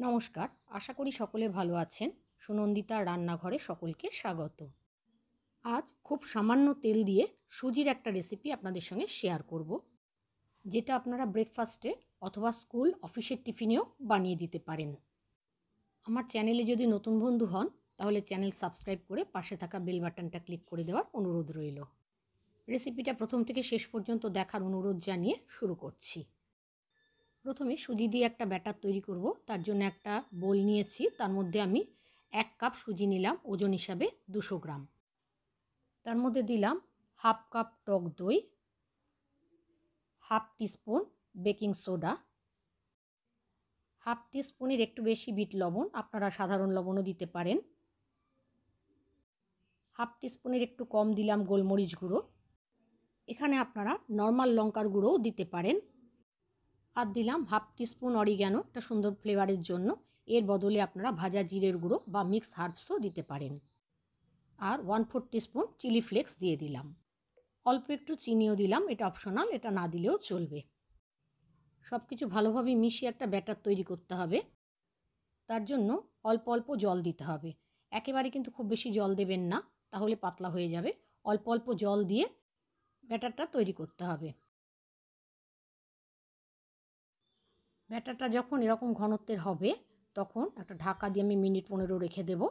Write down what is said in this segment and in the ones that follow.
নমস্কার, আশা করি সকলে ভালো আছেন। সুনন্দিতার রান্নাঘরে সকলকে স্বাগত। আজ খুব সামান্য তেল দিয়ে সুজির একটা রেসিপি আপনাদের সঙ্গে শেয়ার করব, যেটা আপনারা ব্রেকফাস্টে অথবা স্কুল অফিসের টিফিনেও বানিয়ে দিতে পারেন। আমার চ্যানেলে যদি নতুন বন্ধু হন তাহলে চ্যানেল সাবস্ক্রাইব করে পাশে থাকা বেল বাটনটা ক্লিক করে দেওয়ার অনুরোধ রইল। রেসিপিটা প্রথম থেকে শেষ পর্যন্ত দেখার অনুরোধ জানিয়ে শুরু করছি। প্রথমে সুজি দিয়ে একটা ব্যাটার তৈরি করব। তার জন্য একটা বোল নিয়েছি, তার মধ্যে আমি 1 কাপ সুজি নিলাম, ওজন হিসাবে 200 গ্রাম। তার মধ্যে দিলাম হাফ কাপ টক দই, half teaspoon baking soda, half টিস্পুনের একটু বেশি বিট লবণ, আপনারা সাধারণ লবণও দিতে পারেন। হাফ টিস্পুনের একটু কম দিলাম গোলমরিচ গুঁড়ো। এখানে আপনারা নর্মাল লঙ্কার গুঁড়োও দিতে পারেন। আর দিলাম হাফ টিস্পুন অরিগ্যানো, একটা সুন্দর ফ্লেভারের জন্য। এর বদলে আপনারা ভাজা জিরের গুঁড়ো বা মিক্সড হার্বসও দিতে পারেন। আর 1/4 টিস্পুন চিলি ফ্লেক্স দিয়ে দিলাম। অল্প একটু চিনিও দিলাম, এটা অপশনাল, এটা না দিলেও চলবে। সব কিছু ভালোভাবে মিশিয়ে একটা ব্যাটার তৈরি করতে হবে। তার জন্য অল্প অল্প জল দিতে হবে। একেবারে কিন্তু খুব বেশি জল দেবেন না, তাহলে পাতলা হয়ে যাবে। অল্প অল্প জল দিয়ে ব্যাটারটা তৈরি করতে হবে। ব্যাটারটা যখন এরকম ঘনত্বের হবে তখন একটা ঢাকা দিয়ে আমি মিনিট 15 রেখে দেব।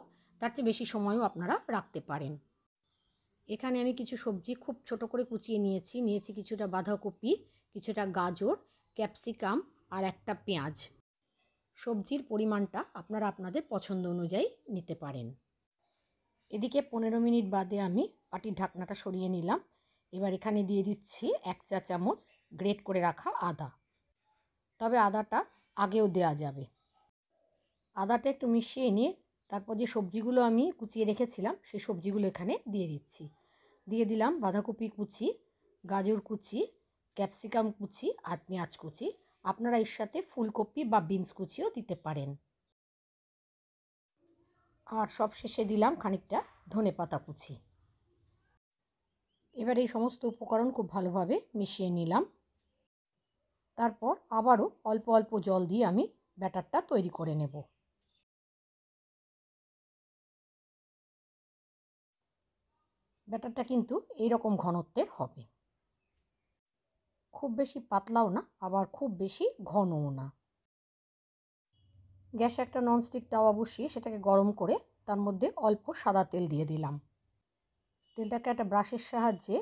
তার চেয়ে বেশি সময়ও আপনারা রাখতে পারেন। এখানে আমি কিছু সবজি খুব ছোট করে কুচিয়ে নিয়েছি কিছুটা বাঁধাকপি, কিছুটা গাজর, ক্যাপসিকাম আর একটা পেঁয়াজ। সবজির পরিমাণটা আপনারা আপনাদের পছন্দ অনুযায়ী নিতে পারেন। এদিকে 15 মিনিট বাদে আমি বাটির ঢাকনাটা সরিয়ে নিলাম। এবার এখানে দিয়ে দিচ্ছি 1 চা চামচ গ্রেট করে রাখা আদা। তবে আদাটা আগেও দেওয়া যাবে। আদাটা একটু মিশিয়ে নিয়ে তারপর যে সবজিগুলো আমি কুচিয়ে রেখেছিলাম সেই সবজিগুলো এখানে দিয়ে দিচ্ছি। দিয়ে দিলাম বাঁধাকপি কুচি, গাজর কুচি, ক্যাপসিকাম কুচি আর পেঁয়াজ কুচি। আপনারা এর সাথে ফুলকপি বা বিনস কুচিও দিতে পারেন। আর সব শেষে দিলাম খানিকটা ধনেপাতা কুচি। এবার এই সমস্ত উপকরণ খুব ভালোভাবে মিশিয়ে নিলাম। তারপর আবারও অল্প অল্প জল দিয়ে আমি ব্যাটারটা তৈরি করে নেব। ব্যাটারটা কিন্তু এইরকম ঘনত্বের হবে, খুব বেশি পাতলাও না আবার খুব বেশি ঘনও না। গ্যাসে একটা ননস্টিক তাওয়া বসিয়ে সেটাকে গরম করে তার মধ্যে অল্প সাদা তেল দিয়ে দিলাম। তেলটাকে একটা ব্রাশের সাহায্যে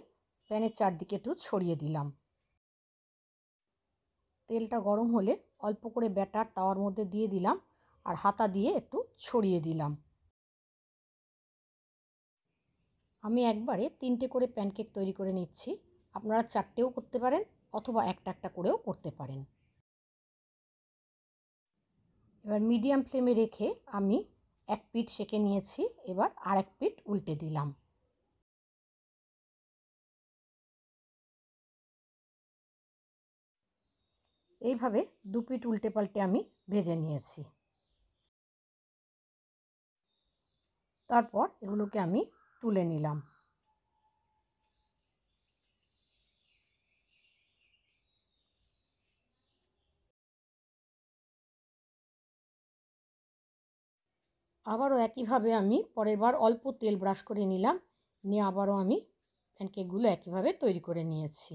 প্যানের চারদিকে একটু ছড়িয়ে দিলাম। তেলটা গরম হলে অল্প করে ব্যাটার তাওয়ার মধ্যে দিয়ে দিলাম আর হাতা দিয়ে একটু ছড়িয়ে দিলাম। আমি একবারে 3টে করে প্যানকেক তৈরি করে নিচ্ছি। আপনারা 4টেও করতে পারেন অথবা একটা একটা করেও করতে পারেন। এবার মিডিয়াম ফ্লেমে রেখে আমি এক পিঠ সেঁকে নিয়েছি। এবার আরেক পিঠ উল্টে দিলাম। এইভাবে 2 পিঠ উল্টে পাল্টে আমি ভেজে নিয়েছি। তারপর এগুলোকে আমি তুলে নিলাম। আবারও একইভাবে আমি পরের বার অল্প তেল ব্রাশ করে নিলাম, নিয়ে আবারও আমি প্যানকেকগুলো একইভাবে তৈরি করে নিয়েছি।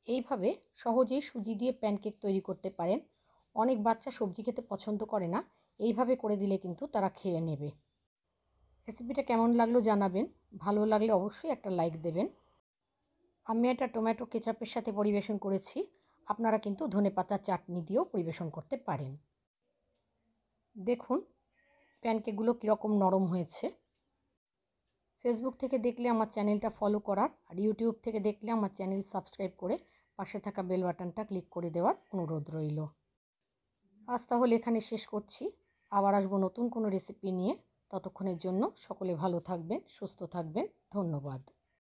এইভাবে সহজেই সুজি দিয়ে প্যানকেক তৈরি করতে পারেন। অনেক বাচ্চা সবজি খেতে পছন্দ করে না, এইভাবে করে দিলে কিন্তু তারা খেয়ে নেবে। রেসিপিটা কেমন লাগলো জানাবেন। ভালো লাগলে অবশ্যই একটা লাইক দেবেন। আমি এটা টমেটো কেচাপের সাথে পরিবেশন করেছি। আপনারা কিন্তু ধনেপাতা চাটনি দিয়েও পরিবেশন করতে পারেন। দেখুন প্যানকেকগুলো কীরকম নরম হয়েছে। ফেসবুক থেকে দেখলে আমার চ্যানেলটা ফলো করার আর ইউটিউব থেকে দেখলে আমার চ্যানেল সাবস্ক্রাইব করে পাশে থাকা বেল বাটনটা ক্লিক করে দেওয়ার অনুরোধ রইল। আজ তাহলে এখানে শেষ করছি। আবার আসবো নতুন কোনো রেসিপি নিয়ে। ততক্ষণের জন্য সকলে ভালো থাকবেন, সুস্থ থাকবেন। ধন্যবাদ।